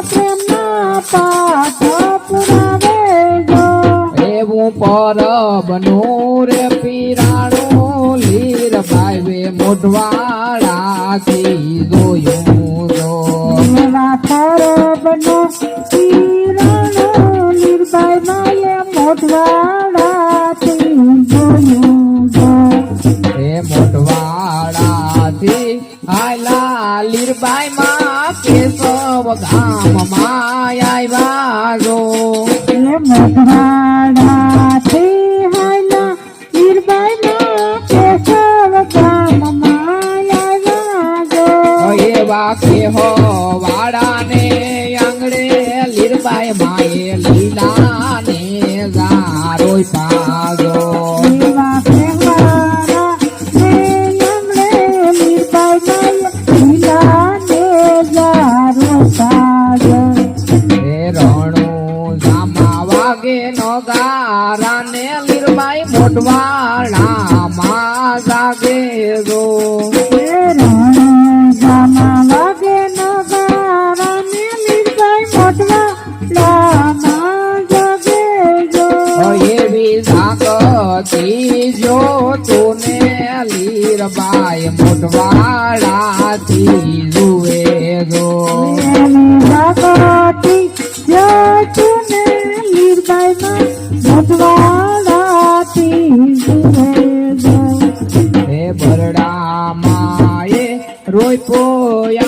પ્રેમના પાઠ પુરાવે જો એવું પરબનું રે પીરાણું લીરબાઈ વે મોઢવાડાથી જોયું જો એવા પરબનો પીરાણો લીરબાઈ માએ મોઢવાડાથી જોયું જો એ મોઢવાડાથી આયલા લીરબાઈ માં કેશવ ગામમાં આવ્યા જો એ મોઢવાડાથી હાયલા લીરબાઈના કેશવ ગામમાં આવ્યા જો એવા કેહો વાડાને આંગણે લીરબાઈ માએ લીલા ને જારોય પાજો એવા કહેવાના ને એમણે લીરબાઈના લીલાને જારો સાજો એ રણું જામા વાગે નગારાને લીરબાઈ મોઢવાડામાં જાગે જો એ રણજામાં વાગે નગારાને લીરબાઈ મોઢવાડામાં જાગે જો એવી જાગતી જો તુને લીરબાઈ મોઢવાડાથી જુએ જો એની જાગતી જતુને લીરબાઈમાં મોઢવાડાથી જુએ જો હે બરડા માએ રોય પોયા